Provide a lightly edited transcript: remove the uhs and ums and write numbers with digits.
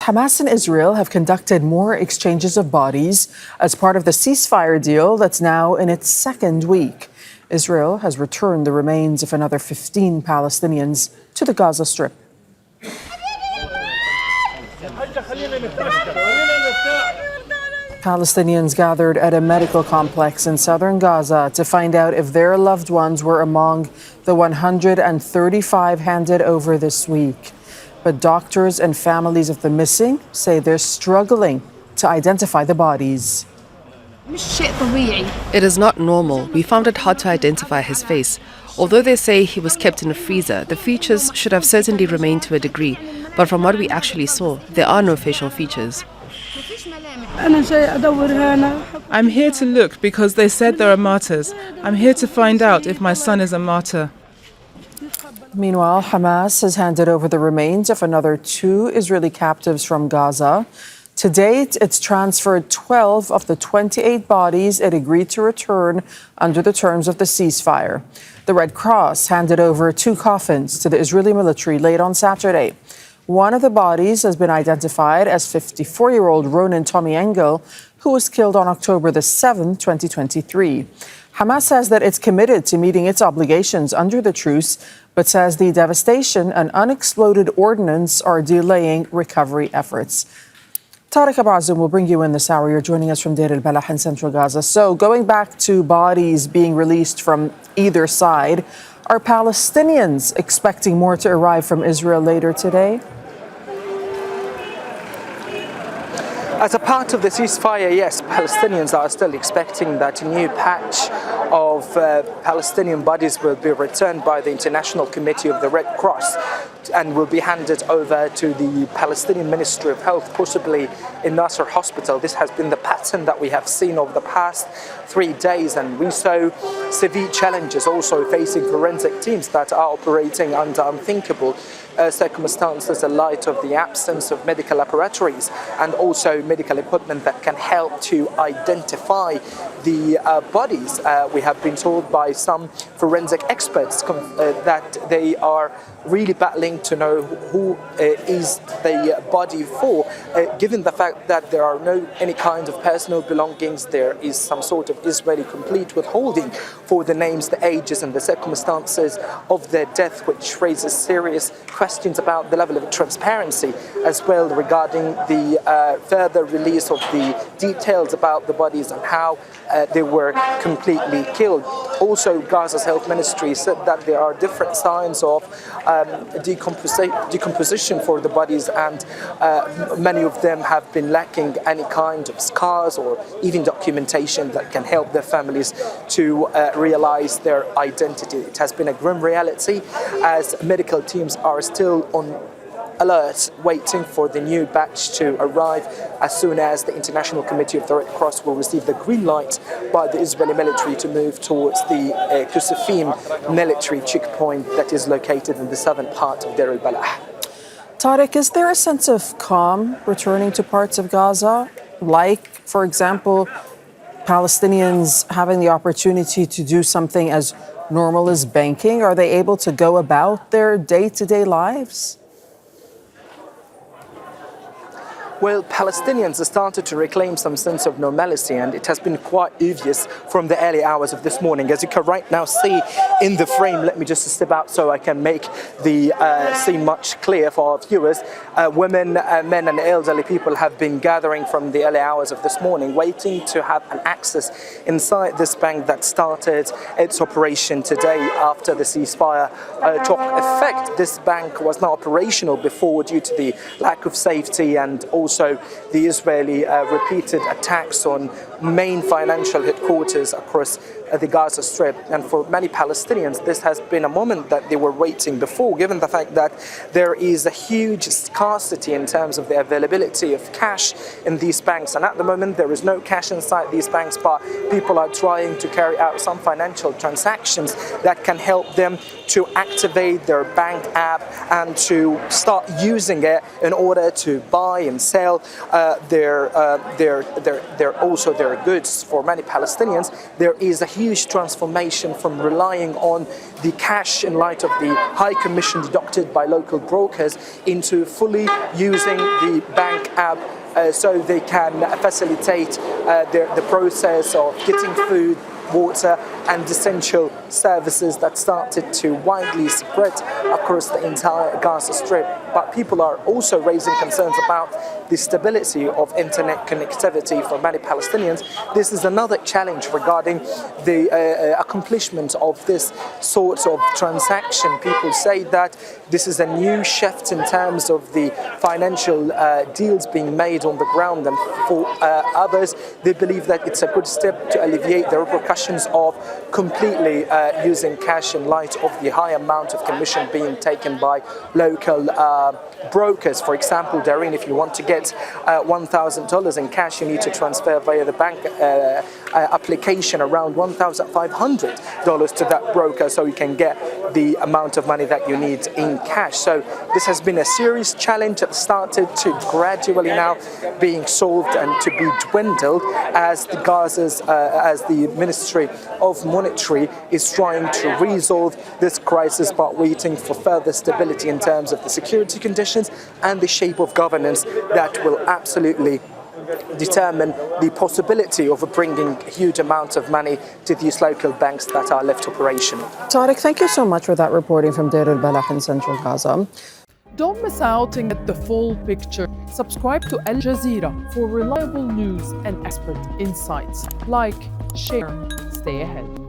Hamas and Israel have conducted more exchanges of bodies as part of the ceasefire deal that's now in its second week. Israel has returned the remains of another 15 Palestinians to the Gaza Strip. Palestinians gathered at a medical complex in southern Gaza to find out if their loved ones were among the 135 handed over this week. But doctors and families of the missing say they're struggling to identify the bodies. It is not normal. We found it hard to identify his face. Although they say he was kept in a freezer, the features should have certainly remained to a degree. But from what we actually saw, there are no facial features. I'm here to look because they said there are martyrs. I'm here to find out if my son is a martyr. Meanwhile, Hamas has handed over the remains of another 2 Israeli captives from Gaza. To date, it's transferred 12 of the 28 bodies it agreed to return under the terms of the ceasefire. The Red Cross handed over 2 coffins to the Israeli military late on Saturday. One of the bodies has been identified as 54-year-old Ronen Tomiengo, who was killed on October the 7th, 2023. Hamas says that it's committed to meeting its obligations under the truce, but says the devastation and unexploded ordnance are delaying recovery efforts. Tareq Azzoum will bring you in this hour. You're joining us from Deir el-Balah in central Gaza. So going back to bodies being released from either side, are Palestinians expecting more to arrive from Israel later today? As a part of the ceasefire, yes, Palestinians are still expecting that a new batch of Palestinian bodies will be returned by the International Committee of the Red Cross and will be handed over to the Palestinian Ministry of Health, possibly in Nasser Hospital. This has been the pattern that we have seen over the past 3 days, and we saw severe challenges also facing forensic teams that are operating under unthinkable circumstances in light of the absence of medical apparaturies and also medical equipment that can help to identify the bodies. We have been told by some forensic experts that they are really battling to know who is the body for, given the fact that there are no any kind of personal belongings. There is some sort of Israeli complete withholding for the names, the ages and the circumstances of their death, which raises serious questions about the level of transparency as well regarding the further release of the details about the bodies and how they were completely killed. Also, Gaza's health ministry said that there are different signs of decomposition for the bodies, and many of them have been lacking any kind of scars or even documentation that can help their families to realize their identity. It has been a grim reality as medical teams are still on alert, waiting for the new batch to arrive as soon as the International Committee of the Red Cross will receive the green light by the Israeli military to move towards the Kusufim military checkpoint that is located in the southern part of Deir el-Balah. Tareq, is there a sense of calm returning to parts of Gaza? Like, for example, Palestinians having the opportunity to do something as normal as banking? Are they able to go about their day-to-day lives? Well, Palestinians started to reclaim some sense of normalcy, and it has been quite obvious from the early hours of this morning. As you can right now see in the frame, let me just step out so I can make the scene much clearer for our viewers. Women, men and elderly people have been gathering from the early hours of this morning, waiting to have an access inside this bank that started its operation today after the ceasefire took effect. This bank was not operational before due to the lack of safety and also the Israeli repeated attacks on main financial headquarters across the Gaza Strip. And for many Palestinians, this has been a moment that they were waiting before, given the fact that there is a huge scarcity in terms of the availability of cash in these banks. And at the moment, there is no cash inside these banks, but people are trying to carry out some financial transactions that can help them to activate their bank app and to start using it in order to buy and sell their goods. For many Palestinians, there is a huge transformation from relying on the cash in light of the high commission deducted by local brokers into fully using the bank app so they can facilitate the process of getting food, water and essential services that started to widely spread across the entire Gaza Strip. But people are also raising concerns about the stability of internet connectivity for many Palestinians. This is another challenge regarding the accomplishment of this sort of transaction. People say that this is a new shift in terms of the financial deals being made on the ground, and for others, they believe that it's a good step to alleviate the repercussions of completely using cash in light of the high amount of commission being taken by local brokers. For example, Deir, if you want to get $1,000 in cash, you need to transfer via the bank application around $1,500 to that broker so you can get the amount of money that you need in cash. So this has been a serious challenge that started to gradually now being solved and to be dwindled as the Ministry of Monetary is trying to resolve this crisis, but waiting for further stability in terms of the security conditions and the shape of governance that will absolutely determine the possibility of bringing huge amounts of money to these local banks that are left operational. Tareq, thank you so much for that reporting from Deir el-Balah in central Gaza. Don't miss out and get the full picture. Subscribe to Al Jazeera for reliable news and expert insights. Like, share, stay ahead.